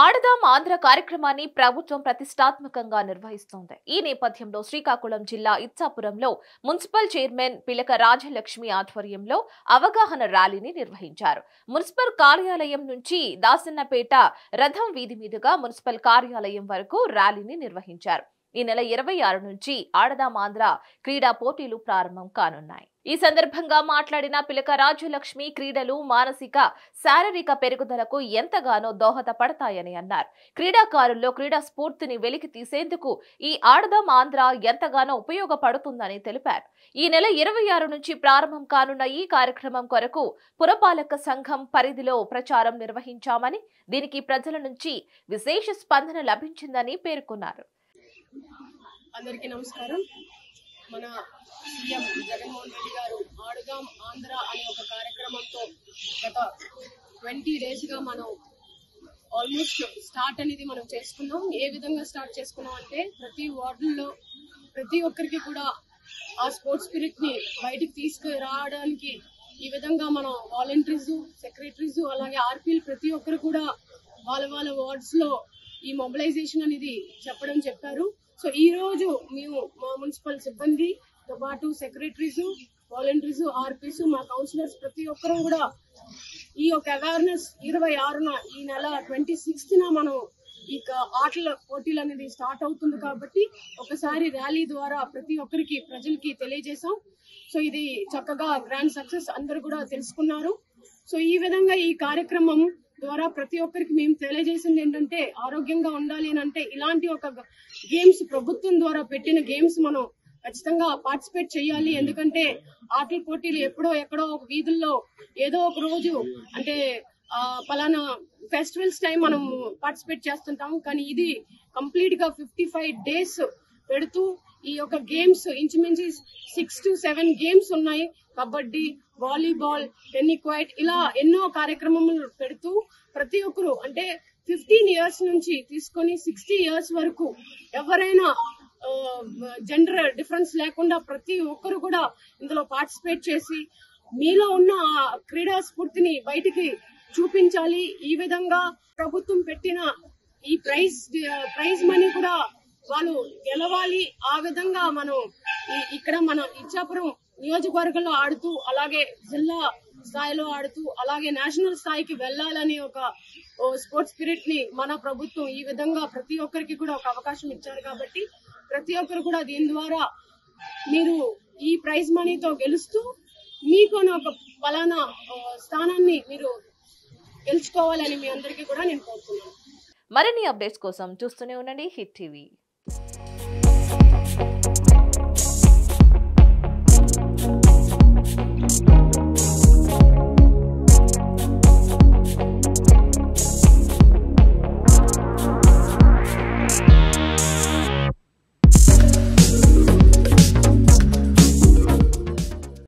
ఆడదాం ఆంధ్ర కార్యక్రమాన్ని ప్రభుత్వం ప్రతిష్టాత్మకంగా నిర్వహిస్తోంది. ఈ నేపథ్యంలో శ్రీకాకుళం జిల్లా ఇచ్చాపురంలో మున్సిపల్ చైర్మన్ పిలక రాజలక్ష్మి ఆధ్వర్యంలో అవగాహన ర్యాలీని నిర్వహించారు. మున్సిపల్ కార్యాలయం నుంచి దాసన్నపేట రథం వీధి మీదుగా మున్సిపల్ కార్యాలయం వరకు ర్యాలీని నిర్వహించారు. ఈ నెల 26 నుంచి ఆడదాం ఆంధ్ర క్రీడా పోటీలు ప్రారంభం కానున్నాయి. ఈ సందర్భంగా మాట్లాడిన పిలక రాజలక్ష్మి క్రీడలు మానసిక శారీరక పెరుగుదలకు ఎంతగానో దోహదపడతాయని అన్నారు. క్రీడాకారుల్లో క్రీడా స్ఫూర్తిని వెలికి తీసేందుకు ఈ ఆడదాం ఆంధ్ర ఎంతగానో ఉపయోగపడుతుందని తెలిపారు. ఈ నెల 26 నుంచి ప్రారంభం కానున్న ఈ కార్యక్రమం కొరకు పురపాలక సంఘం పరిధిలో ప్రచారం నిర్వహించామని, దీనికి ప్రజల నుంచి విశేష స్పందన లభించిందని పేర్కొన్నారు. అందరికీ నమస్కారం. మన సీఎం జగన్మోహన్ రెడ్డి గారు ఆడుదాం ఆంధ్ర అనే ఒక కార్యక్రమంతో గత 20 days గా మనం ఆల్మోస్ట్ స్టార్ట్ అనేది మనం చేసుకున్నాం. ఏ విధంగా స్టార్ట్ చేసుకున్నాం అంటే ప్రతి వార్డుల్లో ప్రతి ఒక్కరికి కూడా ఆ స్పోర్ట్స్ స్పిరిట్ ని బయటికి తీసుకురావడానికి ఈ విధంగా మనం వాలంటీర్స్, సెక్రటరీస్, అలాగే ఆర్పీలు ప్రతి ఒక్కరు కూడా వాళ్ళ వాళ్ళ వార్డ్స్ లో ఈ మొబిలైజేషన్ అనేది చెప్పారు. సో ఈ రోజు మేము మా మున్సిపల్ సిబ్బందితో పాటు సెక్రటరీస్, వాలంటీర్స్, ఆర్పీస్, మా కౌన్సిలర్స్ ప్రతి ఒక్కరూ కూడా ఈ యొక్క అవేర్నెస్ 26న ఈ నెల 26న మనం ఈ ఆటల పోటీలు అనేది స్టార్ట్ అవుతుంది కాబట్టి ఒకసారి ర్యాలీ ద్వారా ప్రతి ఒక్కరికి ప్రజలకి తెలియజేశాం. సో ఇది చక్కగా గ్రాండ్ సక్సెస్ అందరూ కూడా తెలుసుకున్నారు. సో ఈ విధంగా ఈ కార్యక్రమం ద్వారా ప్రతి ఒక్కరికి మేము తెలియజేసింది ఏంటంటే ఆరోగ్యంగా ఉండాలి అని అంటే ఇలాంటి ఒక గేమ్స్ ప్రభుత్వం ద్వారా పెట్టిన గేమ్స్ మనం ఖచ్చితంగా పార్టిసిపేట్ చేయాలి. ఎందుకంటే ఆటల పోటీలు ఎప్పుడో ఎక్కడో ఒక వీధుల్లో ఏదో ఒక రోజు అంటే పలానా ఫెస్టివల్స్ టైం మనం పార్టిసిపేట్ చేస్తుంటాం. కానీ ఇది కంప్లీట్ గా 55 days పెడుతూ ఈ యొక్క గేమ్స్ ఇంచుమించు 6 to 7 గేమ్స్ ఉన్నాయి. కబడ్డీ, వాలీబాల్, టెన్నిక్వైట్ ఇలా ఎన్నో కార్యక్రమాలు పెడుతూ ప్రతి ఒక్కరు అంటే 15 years నుంచి తీసుకొని 60 years వరకు ఎవరైనా జెండర్ డిఫరెన్స్ లేకుండా ప్రతి ఒక్కరు కూడా ఇందులో పార్టిసిపేట్ చేసి మీలో ఉన్న క్రీడా స్ఫూర్తిని బయటికి చూపించాలి. ఈ విధంగా ప్రభుత్వం పెట్టిన ఈ ప్రైజ్ మనీ కూడా వాళ్ళు గెలవాలి. ఆ విధంగా మనం ఇక్కడ మన ఇచ్చాపురం నియోజకవర్గంలో ఆడుతూ అలాగే జిల్లా స్థాయిలో ఆడుతూ అలాగే నేషనల్ స్థాయికి వెళ్లాలని ఒక స్పోర్ట్స్ స్పిరిట్ ని మన ప్రభుత్వం ఈ విధంగా ప్రతి ఒక్కరికి కూడా ఒక అవకాశం ఇచ్చారు. కాబట్టి ప్రతి ఒక్కరు కూడా దీని ద్వారా మీరు ఈ ప్రైజ్ మనీతో గెలుస్తూ మీకు ఒక పలానా స్థానాన్ని మీరు గెలుచుకోవాలని మీ అందరికీ కూడా నేను కోరుతున్నాను. మరిన్ని అప్డేట్స్ కోసం చూస్తూనే ఉండండి హిట్ టీవీ.